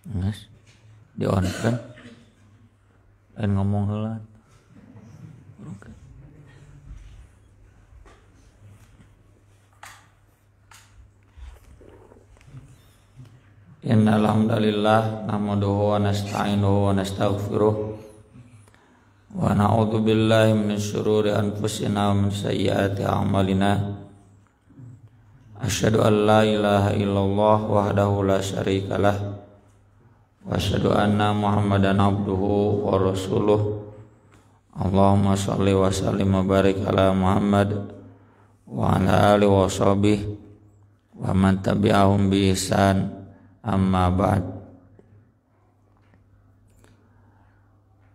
Yes. Di on kan lain ngomong heula. Innal hamdalillah nahmaduhu wa nasta'inuhu wa nastaghfiruh wa na'udzu billahi min syururi anfusina wa min sayyiati a'malina. Asyhadu an la ilaha illallah wahdahu la syarikalah wa asyhadu anna Muhammadan abduhu wa rasuluh. Allahumma shalli wa sallim wa barik ala Muhammad wa ala alihi wa sahbihi wa man tabi'ahum bi ihsan. Amma ba'd.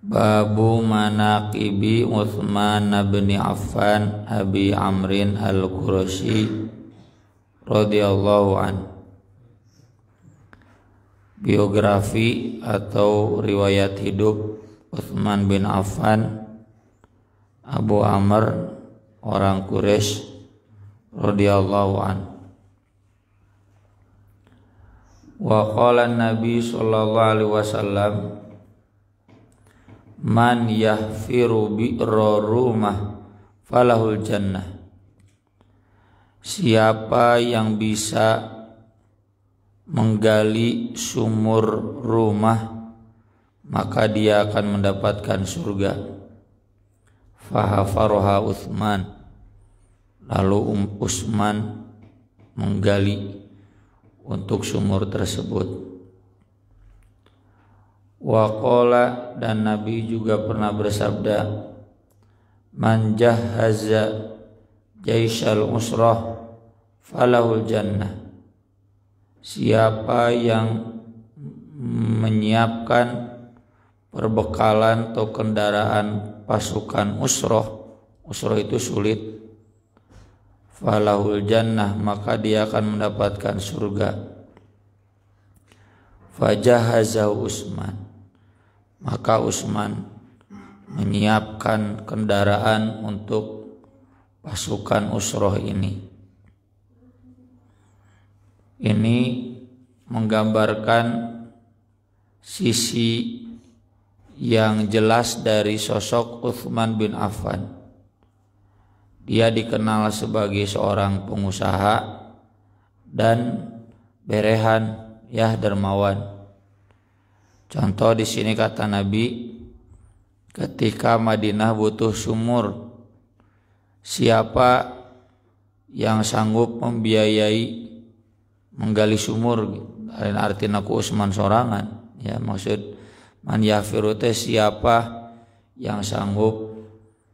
Babu manaqibi Utsman bin Affan Abi Amrin Al-Qurashi radhiyallahu an. Biografi atau riwayat hidup Utsman bin Affan Abu Amr orang Quraisy radhiyallahu an. Wa qala Nabi sallallahu alaihi wasallam man yahfiru bi'ra rumah falahul jannah. Siapa yang bisa menggali sumur rumah maka dia akan mendapatkan surga. Fahafaroha Utsman, lalu Utsman menggali untuk sumur tersebut. Wa qala, dan Nabi juga pernah bersabda, man jahhaza jaishal usrah falahul jannah. Siapa yang menyiapkan perbekalan atau kendaraan pasukan usrah itu sulit, falahul jannah, maka dia akan mendapatkan surga. Fajahazahu Utsman, maka Utsman menyiapkan kendaraan untuk pasukan usrah ini. Ini menggambarkan sisi yang jelas dari sosok Utsman bin Affan. Dia dikenal sebagai seorang pengusaha dan berehan, dermawan. Contoh di sini kata Nabi, ketika Madinah butuh sumur, siapa yang sanggup membiayai menggali sumur? Lain artinya ku Utsman sorangan. Ya, maksud man yafiru teh siapa yang sanggup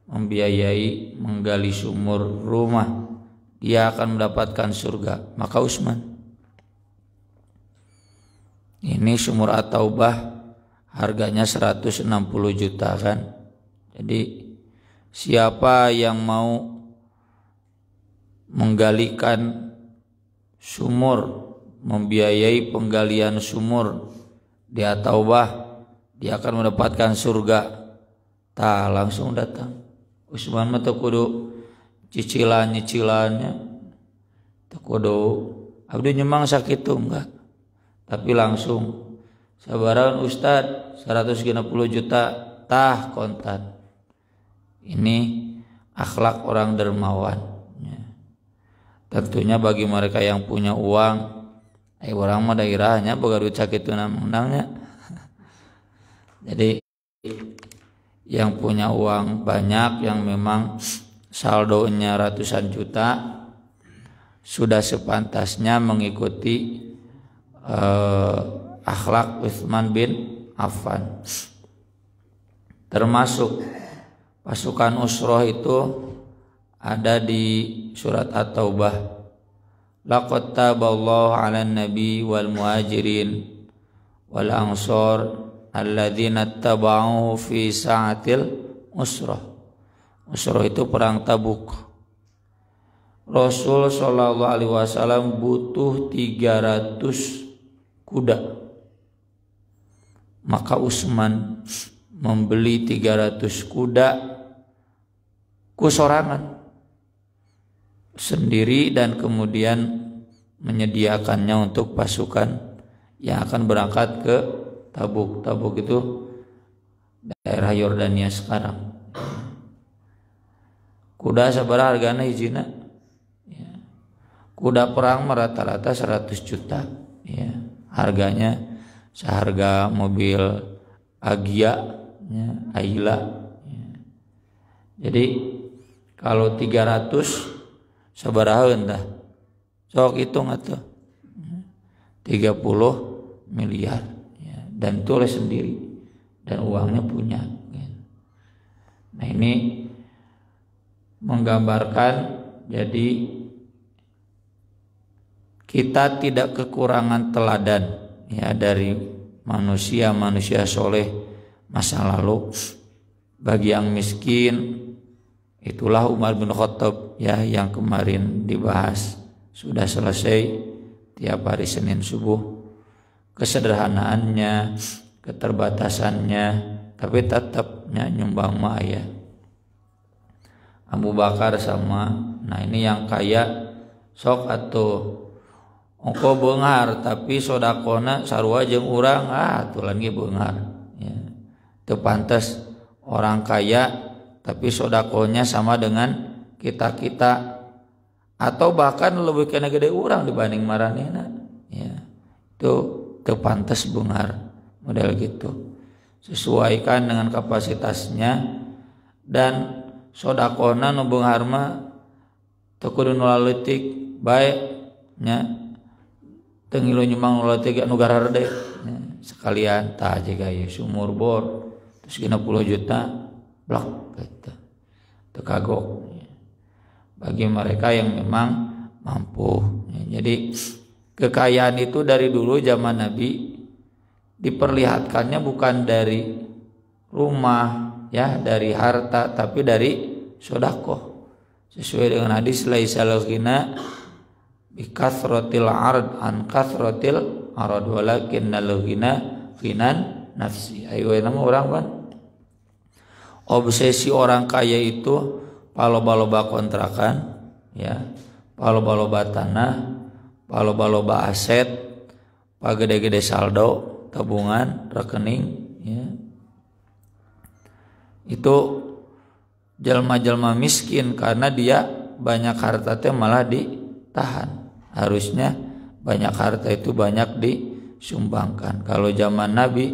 membiayai menggali sumur rumah, dia akan mendapatkan surga. Maka Utsman. Ini sumur At-Taubah harganya 160 juta kan. Jadi siapa yang mau menggalikan sumur, membiayai penggalian sumur di At-Taubah, dia akan mendapatkan surga. Langsung datang. Utsman mah teu kudu cicilan-nyicilannya. Teu kudu abdi nyemang sakitu enggak. Tapi langsung sabaran Ustad 160 juta kontan. Ini akhlak orang dermawan. Tentunya bagi mereka yang punya uang, orang mah daerahnya boga duit sakituna menangnya. Jadi yang punya uang banyak, yang memang saldonya ratusan juta, sudah sepantasnya mengikuti akhlak Utsman bin Affan. Termasuk pasukan usrah itu ada di surat At-Taubah. Laqad taballahu 'alan nabi wal muhajirin wal ansar alladzina tabauhu fi sa'atil usrah. Usrah itu perang Tabuk. Rasul sallallahu alaihi wasallam butuh 300 kuda. Maka Utsman membeli 300 kuda kusorangan sendiri dan kemudian menyediakannya untuk pasukan yang akan berangkat ke Tabuk. Tabuk itu daerah Yordania sekarang. Kuda sabaraha hargana hijina? Ya. Kuda perang rata-rata 100 juta. Ya. Harganya seharga mobil Agia, ya, Ayla. Ya. Jadi kalau 300 sabaraha entah. Sok hitung atuh. 30 miliar. Ya. Dan itu oleh sendiri. Dan uangnya punya. Nah ini menggambarkan jadi kita tidak kekurangan teladan ya dari manusia soleh masa lalu. Bagi yang miskin itulah Umar bin Khattab ya yang kemarin dibahas, sudah selesai tiap hari Senin subuh. Kesederhanaannya, keterbatasannya, tapi tetapnya nyumbang mah ya. Abu Bakar sama, nah ini yang kaya sok atuh ongko beungar tapi sodakona sarua jeung urang tulan ge beungar ya. Teu pantes orang kaya tapi sodakonya sama dengan kita atau bahkan lebih kena gede urang dibanding maranehna ya. Itu teu pantes beungar model gitu. Sesuaikan dengan kapasitasnya dan sodakona nu beunghar mah teu kudu nu leutik bae nya teu ngilu nyumbang nu leutik nu gararde sekalian tah jiga ieu sumur bor terus 60 juta blok gitu teu kagok bagi mereka yang memang mampu ya. Jadi kekayaan itu dari dulu zaman Nabi diperlihatkannya bukan dari rumah ya, dari harta, tapi dari sedekah. Sesuai dengan hadis laisal ghina bi kathratil ard an kathratil arad walakinnal ghina ghinan nafsi. Ayo nama orang kan obsesi orang kaya itu paloba-loba kontrakan ya, paloba-loba tanah, paloba-loba aset, pagede-gede saldo tabungan rekening ya. Itu jalma-jalma miskin karena dia banyak harta teh malah ditahan. Harusnya banyak harta itu banyak disumbangkan. Kalau zaman Nabi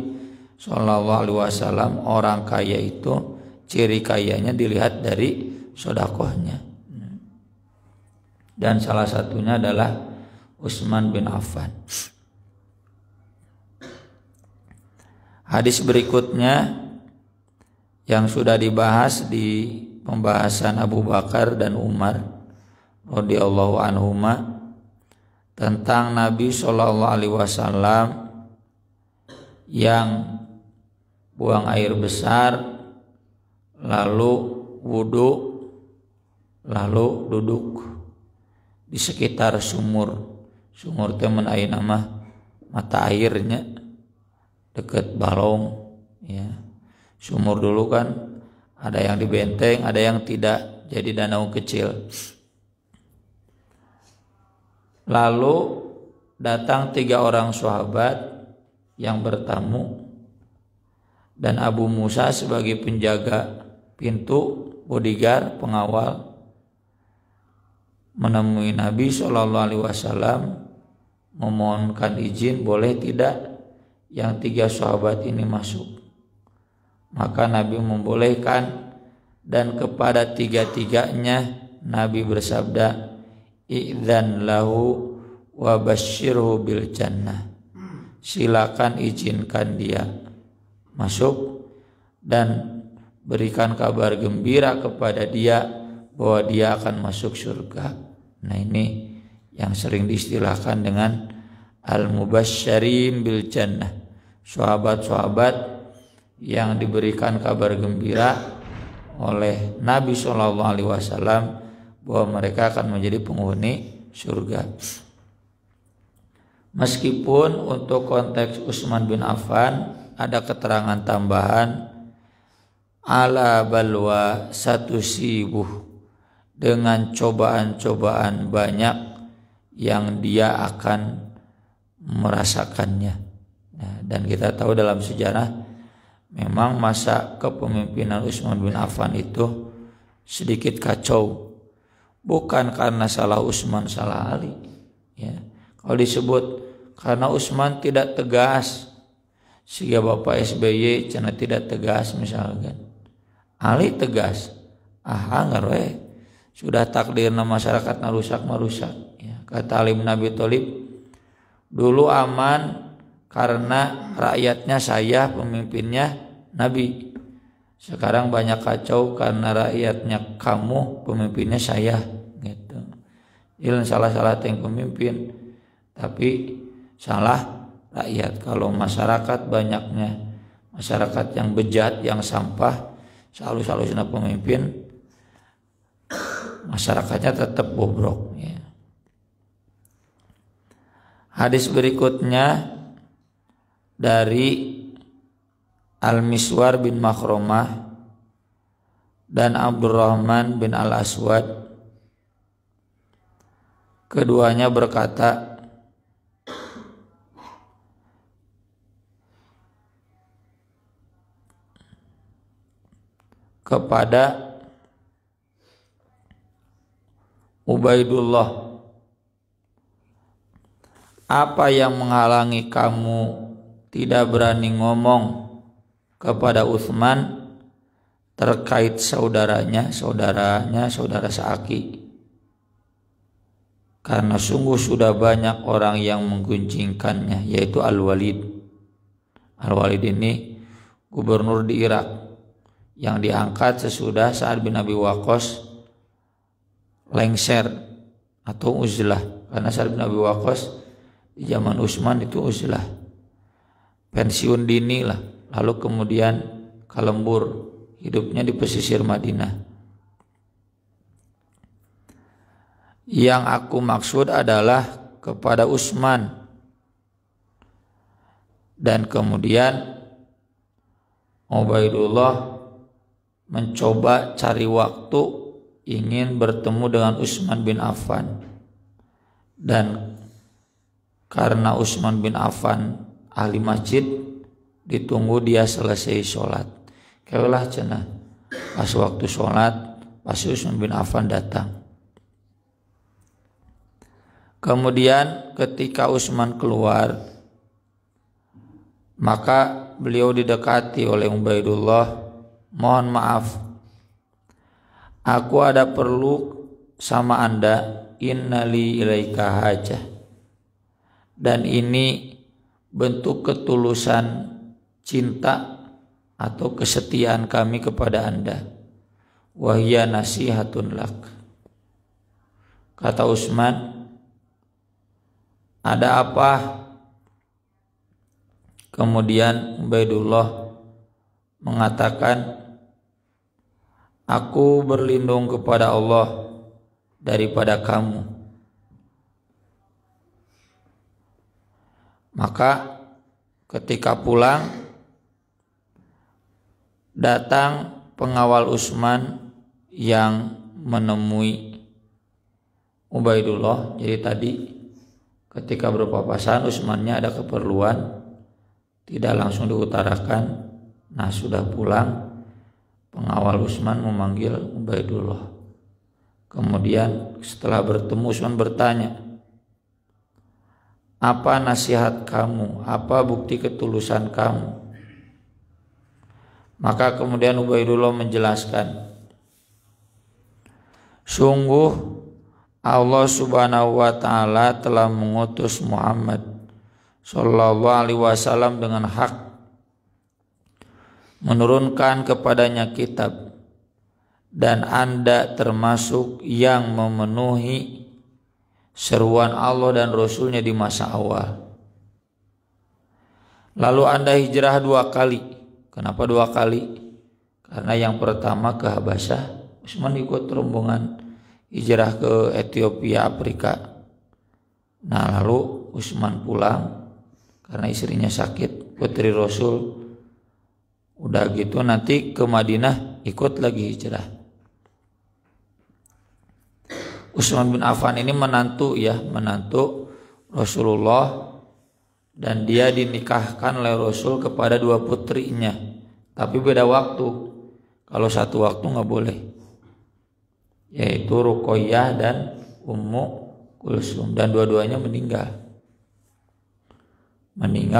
SAW orang kaya itu ciri kayanya dilihat dari sedekahnya. Dan salah satunya adalah Utsman bin Affan. Hadis berikutnya yang sudah dibahas di pembahasan Abu Bakar dan Umar radhiyallahu anhuma tentang Nabi SAW yang buang air besar lalu wudu lalu duduk di sekitar sumur teh mun aya nama mata airnya dekat balong ya. Sumur dulu kan ada yang di benteng, ada yang tidak, jadi danau kecil. Lalu datang 3 orang sahabat yang bertamu dan Abu Musa sebagai penjaga pintu, bodyguard, pengawal menemui Nabi SAW memohonkan izin boleh tidak yang 3 sahabat ini masuk. Maka Nabi membolehkan dan kepada 3-tiganya Nabi bersabda, "Idzan lahu wa basyirhu bil jannah." Silakan izinkan dia masuk dan berikan kabar gembira kepada dia bahwa dia akan masuk surga. Nah ini yang sering diistilahkan dengan al-mubasysyirin bil jannah. Sahabat-sahabat yang diberikan kabar gembira oleh Nabi SAW bahwa mereka akan menjadi penghuni surga. Meskipun untuk konteks Utsman bin Affan ada keterangan tambahan ala balwa satusibuh, dengan cobaan-cobaan banyak yang dia akan merasakannya. Nah, dan kita tahu dalam sejarah memang masa kepemimpinan Utsman bin Affan itu sedikit kacau, bukan karena salah Utsman, salah Ali. Ya, kalau disebut karena Utsman tidak tegas, sehingga Bapak SBY cenah tidak tegas misalkan. Ali tegas, ngaroe sudah takdirna masyarakat rusak merusak. Ya, kata Ali bin Abi Thalib, dulu aman karena rakyatnya saya, pemimpinnya Nabi. Sekarang banyak kacau karena rakyatnya kamu, pemimpinnya saya. Gitu. Ini salah-salah yang pemimpin, tapi salah rakyat. Kalau masyarakat banyaknya masyarakat yang bejat, yang sampah, selalu pemimpin, masyarakatnya tetap bobrok. Ya. Hadis berikutnya dari Al-Miswar bin Makhromah dan Abdurrahman bin Al-Aswad. Keduanya berkata, kepada Ubaidullah, apa yang menghalangi kamu tidak berani ngomong kepada Utsman terkait saudaranya, saudara seaki? Karena sungguh sudah banyak orang yang menggunjingkannya, yaitu Al-Walid. Al-Walid ini gubernur di Irak yang diangkat sesudah Sa'ad bin Abi Waqqas lengser atau uzlah, karena Sa'ad bin Abi Waqqas di zaman Utsman itu uzlah, pensiun dini lah, lalu kemudian kalembur, hidupnya di pesisir Madinah. Yang aku maksud adalah kepada Utsman. Dan kemudian Ubaidullah mencoba cari waktu ingin bertemu dengan Utsman bin Affan. Dan karena Utsman bin Affan ahli masjid, ditunggu dia selesai sholat. Kayalah cenah pas waktu sholat, pas Utsman bin Affan datang. Kemudian ketika Utsman keluar, maka beliau didekati oleh Ubaidullah. Mohon maaf, aku ada perlu sama Anda. Innali ilaika hajah. Dan ini bentuk ketulusan cinta atau kesetiaan kami kepada Anda. Wahya nasihatun lak. Kata Utsman, ada apa? Kemudian Ubaidullah mengatakan, aku berlindung kepada Allah daripada kamu. Maka ketika pulang, datang pengawal Utsman yang menemui Ubaidullah. Jadi tadi ketika berpapasan, Utsmannya ada keperluan, tidak langsung diutarakan. Nah, sudah pulang, pengawal Utsman memanggil Ubaidullah. Kemudian setelah bertemu, Utsman bertanya, apa nasihat kamu? Apa bukti ketulusan kamu? Maka kemudian Ubaidullah menjelaskan, sungguh Allah Subhanahu wa taala telah mengutus Muhammad sallallahu alaihi wasallam dengan hak, menurunkan kepadanya kitab, dan Anda termasuk yang memenuhi seruan Allah dan Rasulnya di masa awal. Lalu Anda hijrah 2 kali. Kenapa 2 kali? Karena yang pertama ke Habasyah, Utsman ikut rombongan hijrah ke Ethiopia, Afrika. Nah, lalu Utsman pulang karena istrinya sakit, putri Rasul. Udah gitu nanti ke Madinah ikut lagi hijrah. Utsman bin Affan ini menantu Rasulullah dan dia dinikahkan oleh Rasul kepada dua putrinya, tapi beda waktu. Kalau satu waktu nggak boleh, yaitu Ruqayyah dan Ummu Kulsum, dan dua-duanya meninggal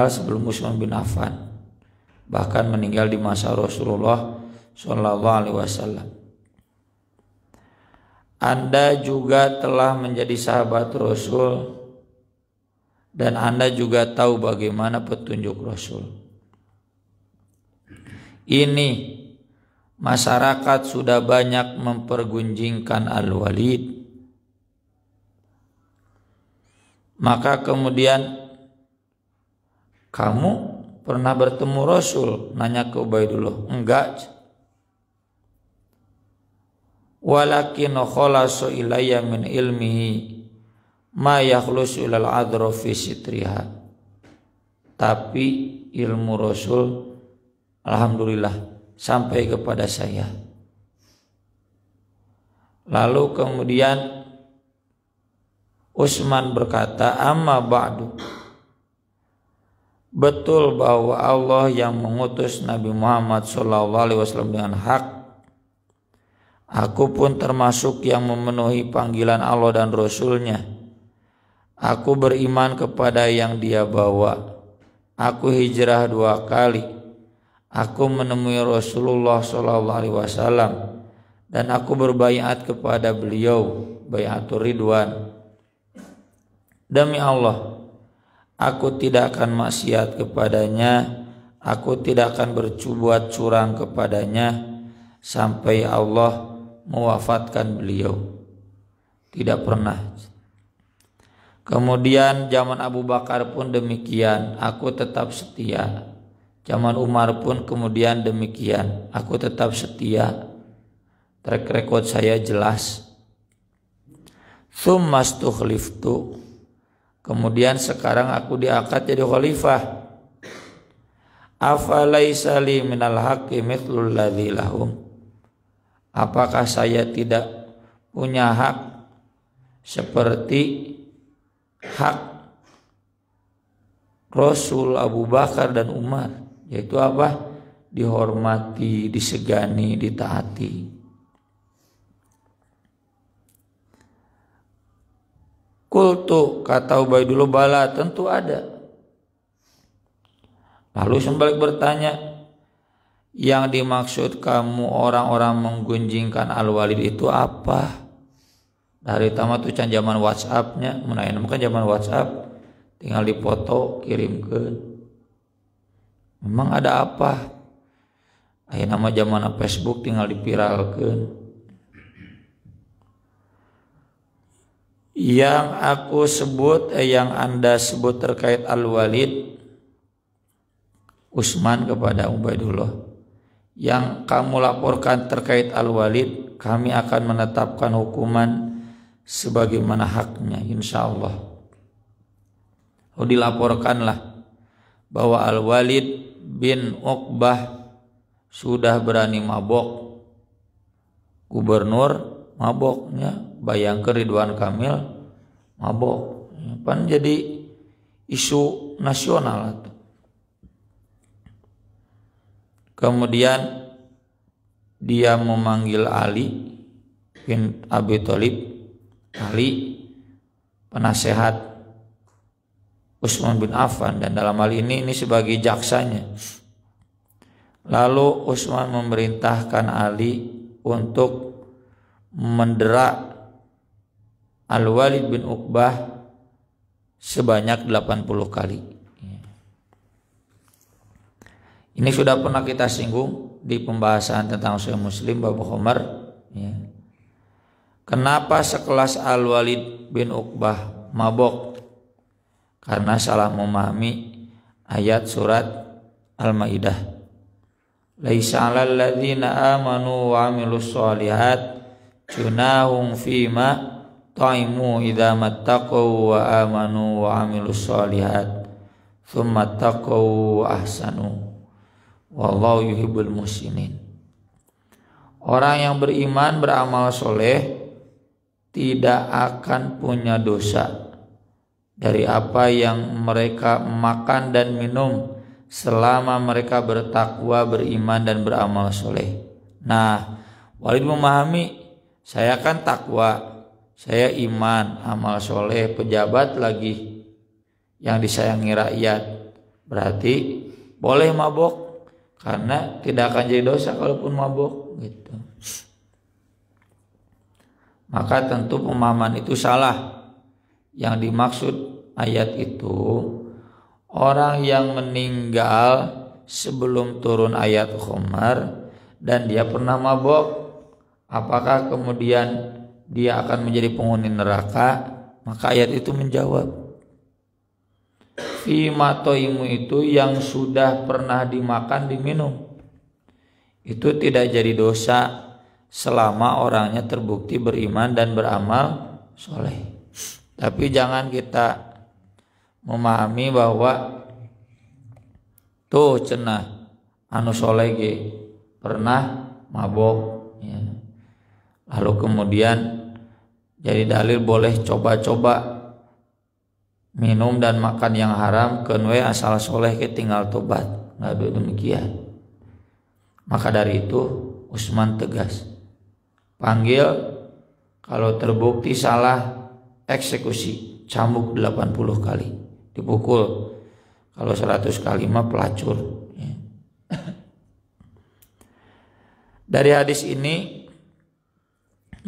sebelum Utsman bin Affan, bahkan meninggal di masa Rasulullah Shallallahu Alaihi Wasallam. Anda juga telah menjadi sahabat Rasul dan Anda juga tahu bagaimana petunjuk Rasul. Ini masyarakat sudah banyak mempergunjingkan Al-Walid, maka kemudian kamu pernah bertemu Rasul? Nanya ke Ubaidullah. Enggak. Walakin khalasu ilayya min ilmihi ma yakhlusu ilal adra fi sitriha. Tapi ilmu Rasul alhamdulillah sampai kepada saya. Lalu kemudian Utsman berkata, amma ba'du, betul bahwa Allah yang mengutus Nabi Muhammad SAW dengan hak. Aku pun termasuk yang memenuhi panggilan Allah dan Rasulnya. Aku beriman kepada yang dia bawa. Aku hijrah 2 kali. Aku menemui Rasulullah SAW dan aku berbaiat kepada beliau, baiatur ridwan. Demi Allah, aku tidak akan maksiat kepadanya, aku tidak akan berbuat curang kepadanya sampai Allah mewafatkan beliau. Tidak pernah. Kemudian zaman Abu Bakar pun demikian, aku tetap setia. Zaman Umar pun kemudian demikian, aku tetap setia. Track record saya jelas. Tsummastukhliftu, kemudian sekarang aku diangkat jadi khalifah. Afalaisa li minal haqqi mithlul ladzi lahum, apakah saya tidak punya hak seperti hak Rasul, Abu Bakar dan Umar, yaitu apa? Dihormati, disegani, ditaati. Qultu, kata Ubaidullah, bala, tentu ada. Lalu sembalik bertanya, yang dimaksud kamu orang-orang menggunjingkan Al-Walid itu apa? Dari tamat tuh can zaman WhatsApp-nya, menaik kan zaman WhatsApp, tinggal dipoto, kirimkan. Memang ada apa? Aya nama zaman Facebook tinggal dipiralkan. Yang aku sebut, yang Anda sebut terkait Al-Walid, Utsman kepada Ubaidullah, yang kamu laporkan terkait Al-Walid, kami akan menetapkan hukuman sebagaimana haknya insyaallah. Dilaporkanlah bahwa Al-Walid bin Uqbah sudah berani mabok. Gubernur maboknya, bayangkan Ridwan Kamil mabok. Pan jadi isu nasional. Kemudian dia memanggil Ali bin Abi Thalib, Ali penasehat Utsman bin Affan, dan dalam hal ini sebagai jaksanya. Lalu Utsman memerintahkan Ali untuk mendera Al-Walid bin Uqbah sebanyak 80 kali. Ini sudah pernah kita singgung di pembahasan tentang Sahih Muslim bab Umar. Kenapa sekelas Al-Walid bin Uqbah mabok? Karena salah memahami ayat surat Al-Maidah. Laisa 'alal ladzina amanu wa 'amilus shalihat junahum fima ta'imu idza mattaqu wa amanu wa 'amilus shalihat tsumma taqu wa ahsanu wallahu yuhibbul muhsinin. Orang yang beriman beramal soleh tidak akan punya dosa dari apa yang mereka makan dan minum selama mereka bertakwa, beriman dan beramal soleh. Nah, Walid memahami, saya kan takwa, saya iman, amal soleh, pejabat lagi yang disayangi rakyat, berarti boleh mabok karena tidak akan jadi dosa kalaupun mabok gitu. Maka tentu pemahaman itu salah. Yang dimaksud ayat itu orang yang meninggal sebelum turun ayat khamar dan dia pernah mabok, apakah kemudian dia akan menjadi penghuni neraka? Maka ayat itu menjawab, fima toimu itu yang sudah pernah dimakan diminum itu tidak jadi dosa selama orangnya terbukti beriman dan beramal soleh. Tapi jangan kita memahami bahwa tuh cenah anu soleh ge pernah mabok ya. Lalu kemudian jadi dalil boleh coba-coba minum dan makan yang haram keun we asal soleh ke tinggal tobat. Nggak demikian. Maka dari itu Utsman tegas, panggil, kalau terbukti salah eksekusi, cambuk 80 kali, dipukul, kalau 100 kali mah pelacur ya. Dari hadis ini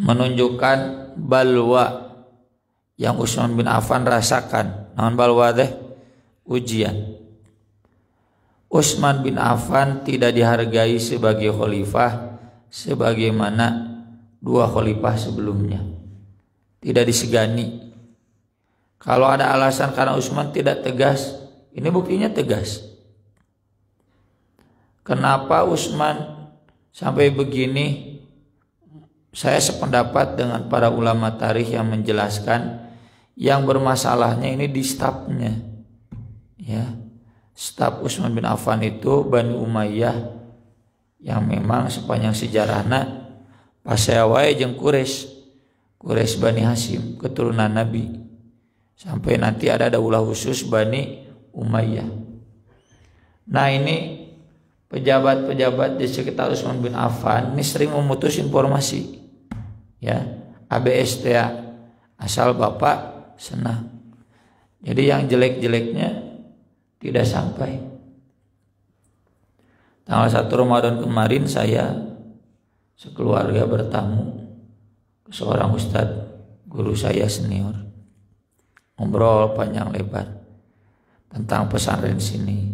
menunjukkan balwa yang Utsman bin Affan rasakan. Naon balwa teh? Ujian. Utsman bin Affan tidak dihargai sebagai khalifah sebagaimana dua khalifah sebelumnya. Tidak disegani. Kalau ada alasan karena Utsman tidak tegas, ini buktinya tegas. Kenapa Utsman sampai begini? Saya sependapat dengan para ulama tarikh yang menjelaskan yang bermasalahnya ini di stafnya. Ya. Staf Utsman bin Affan itu Bani Umayyah yang memang sepanjang sejarahnya pasea wae jeung Quraisy Bani Hashim, keturunan Nabi. Sampai nanti ada daulah khusus Bani Umayyah. Nah, ini pejabat-pejabat di sekitar Utsman bin Affan ini sering memutus informasi. Ya, ABSTA asal bapak senang. Jadi yang jelek-jeleknya tidak sampai. Tanggal 1 Ramadan kemarin saya sekeluarga bertamu ke seorang ustadz, guru saya senior. Ngobrol panjang lebar tentang pesantren sini.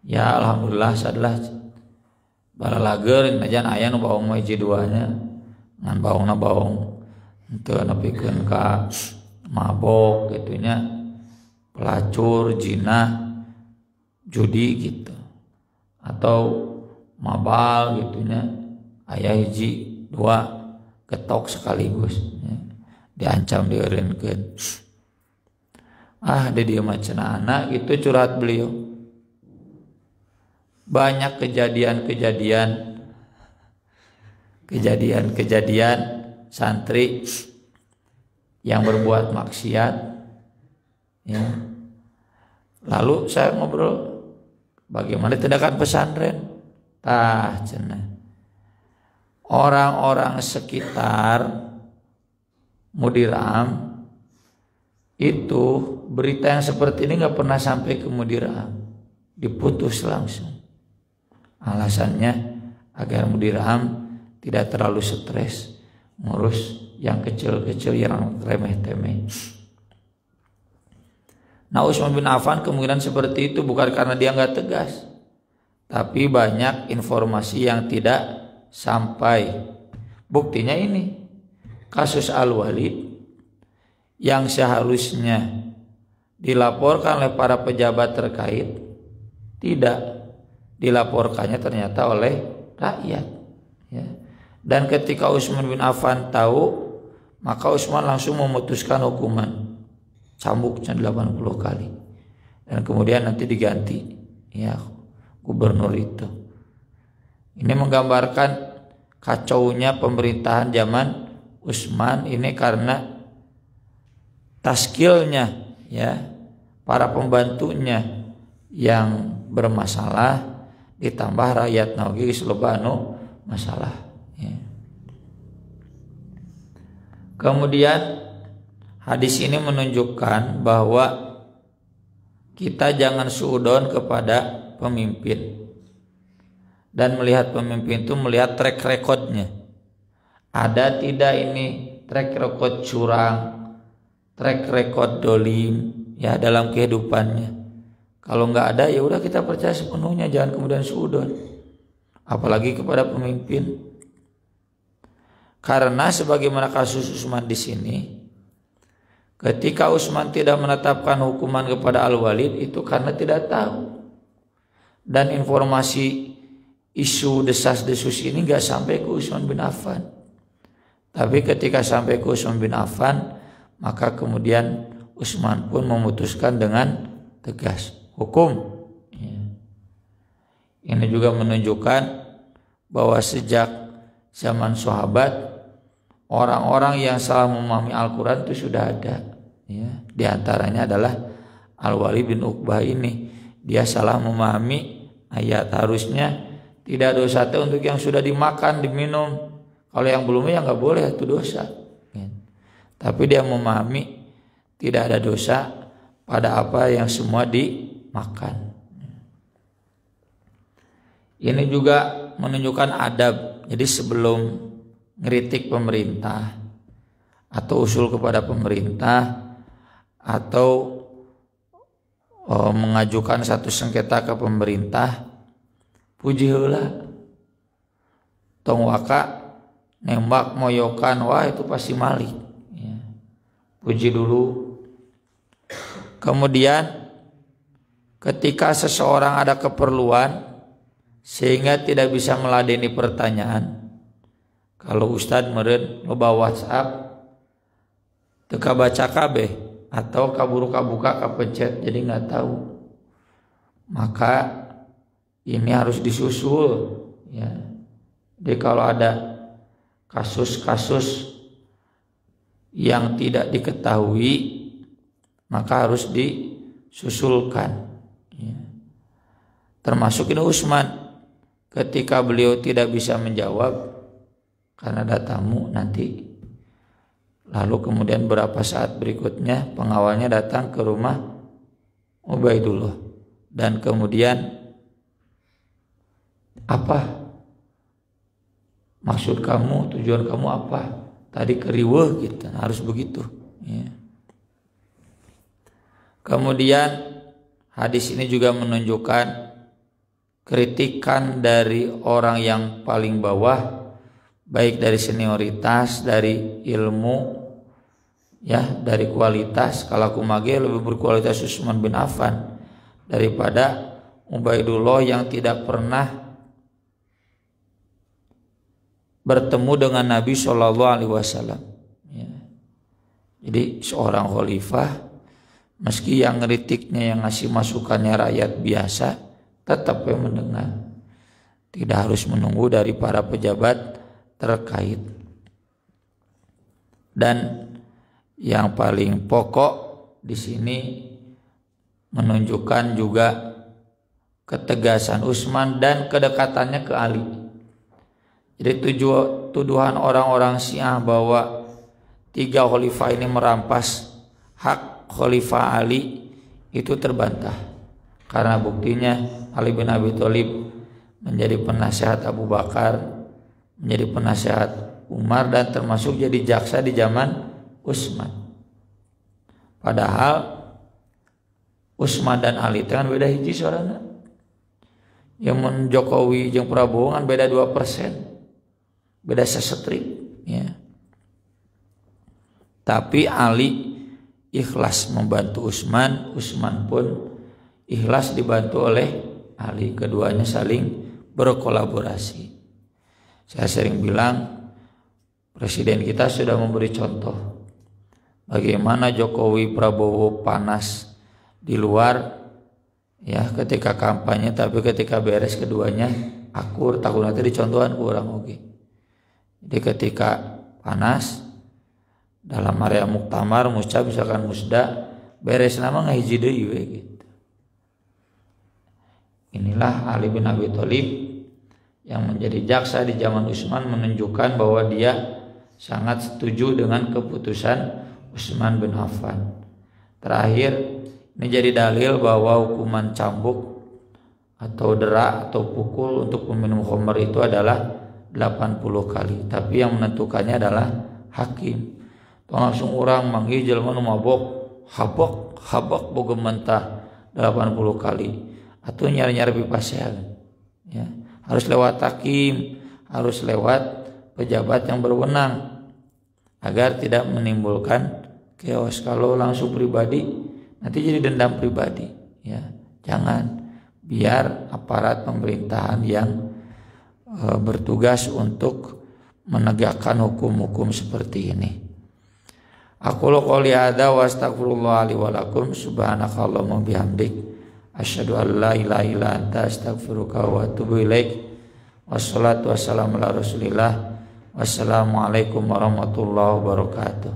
Ya alhamdulillah sadalah baralager najan aya nu baong mah hiji duanya ngan baongna baong henteu nepikeun ka mabok gitunya, pelacur, zina, judi gitu. Atau mabal gitunya aya hiji dua getok sekaligus ya. Diancam dieureunkeun. Dia mah cenah anak gitu curhat beliau. Banyak kejadian santri yang berbuat maksiat ya. Lalu saya ngobrol bagaimana tindakan pesantren. Cenah orang-orang sekitar Mudiram itu berita yang seperti ini nggak pernah sampai ke Mudiram, diputus langsung. Alasannya agar Mudiram tidak terlalu stres ngurus yang kecil-kecil yang remeh-temeh. Nah, Utsman bin Affan kemungkinan seperti itu bukan karena dia nggak tegas, tapi banyak informasi yang tidak sampai. Buktinya ini kasus Al-Walid yang seharusnya dilaporkan oleh para pejabat terkait, tidak dilaporkannya ternyata oleh rakyat ya. Dan ketika Utsman bin Affan tahu, maka Utsman langsung memutuskan hukuman cambuknya 80 kali dan kemudian nanti diganti ya gubernur itu. Ini menggambarkan kacaunya pemerintahan zaman Utsman ini karena taskilnya ya, para pembantunya yang bermasalah, ditambah rakyat naugi selobanu masalah, ya. Kemudian hadis ini menunjukkan bahwa kita jangan suudon kepada pemimpin, dan melihat pemimpin itu melihat track recordnya. Ada tidak ini track record curang, track record dolim, ya, dalam kehidupannya. Kalau nggak ada, ya udah kita percaya sepenuhnya, jangan kemudian suudon, apalagi kepada pemimpin. Karena sebagaimana kasus Utsman di sini, ketika Utsman tidak menetapkan hukuman kepada Al-Walid itu karena tidak tahu, dan informasi isu desas-desus ini nggak sampai ke Utsman bin Affan. Tapi ketika sampai ke Utsman bin Affan, maka kemudian Utsman pun memutuskan dengan tegas hukum. Ini juga menunjukkan bahwa sejak zaman sahabat, orang-orang yang salah memahami Al-Quran itu sudah ada, ya. Di antaranya adalah Al-Walid bin Uqbah ini. Dia salah memahami ayat, harusnya tidak dosa itu untuk yang sudah dimakan, diminum. Kalau yang belum, ya nggak boleh, itu dosa. Tapi dia memahami tidak ada dosa pada apa yang semua dimakan. Ini juga menunjukkan adab. Jadi sebelum ngeritik pemerintah atau usul kepada pemerintah atau mengajukan satu sengketa ke pemerintah, puji heula. Tong waka nembak moyokan, wah itu pasti malik, ya. Puji dulu. Kemudian ketika seseorang ada keperluan sehingga tidak bisa meladeni pertanyaan, kalau Ustadz meureun loba WhatsApp teka baca kabeh atau kaburu kabuka kapencet jadi nggak tahu, maka ini harus disusul, ya. Jadi kalau ada kasus-kasus yang tidak diketahui, maka harus disusulkan, ya. Termasuk ini Utsman, ketika beliau tidak bisa menjawab karena ada tamu nanti, lalu kemudian beberapa saat berikutnya pengawalnya datang ke rumah Ubaidullah, dan kemudian, apa maksud kamu, tujuan kamu apa? Tadi keriweuh gitu, harus begitu, ya. Kemudian hadis ini juga menunjukkan kritikan dari orang yang paling bawah, baik dari senioritas, dari ilmu, ya, dari kualitas. Kalau aku mage lebih berkualitas Utsman bin Affan daripada Ubaidullah yang tidak pernah bertemu dengan Nabi Shallallahu Alaihi Wasallam. Jadi seorang khalifah, meski yang ngeritiknya, yang ngasih masukannya rakyat biasa, tetap mendengar. Tidak harus menunggu dari para pejabat terkait. Dan yang paling pokok di sini menunjukkan juga ketegasan Utsman dan kedekatannya ke Ali. Jadi tuduhan orang-orang Syiah bahwa 3 khalifah ini merampas hak Khalifah Ali itu terbantah, karena buktinya Ali bin Abi Thalib menjadi penasehat Abu Bakar, menjadi penasehat Umar, dan termasuk jadi jaksa di zaman Utsman. Padahal Utsman dan Ali itu kan beda hiji soalnya. Yang men Jokowi jeung Prabowo kan beda 2%. Beda sesetrik, ya. Tapi Ali ikhlas membantu Utsman, Utsman pun ikhlas dibantu oleh Ali. Keduanya saling berkolaborasi. Saya sering bilang, presiden kita sudah memberi contoh bagaimana Jokowi Prabowo panas di luar, ya, ketika kampanye, tapi ketika beres keduanya akur, takut nanti dicontohan kurang oke. Jadi ketika panas dalam area muktamar, muscab misalkan musda, beres nama ngahiji deui we gitu. Inilah Ali bin Abi Thalib yang menjadi jaksa di zaman Utsman, menunjukkan bahwa dia sangat setuju dengan keputusan Utsman bin Affan. Terakhir, ini jadi dalil bahwa hukuman cambuk atau dera atau pukul untuk peminum khamr itu adalah 80 kali. Tapi yang menentukannya adalah hakim. Langsung orang manggil jelema nu mabok, habak boga mentah 80 kali. Atau nyari-nyari pipasean. Ya, harus lewat hakim, harus lewat pejabat yang berwenang agar tidak menimbulkan chaos. Kalau langsung pribadi nanti jadi dendam pribadi. Ya, jangan, biar aparat pemerintahan yang bertugas untuk menegakkan hukum-hukum seperti ini. Aku qouli hadza wa astaghfirullah li wa lakum subhanakallahumma bihamdik asyhadu an la ilaha illa anta astaghfiruka wa atubu ilaik. Wassalatu wassalamu ala Rasulillah. Wassalamualaikum warahmatullahi wabarakatuh.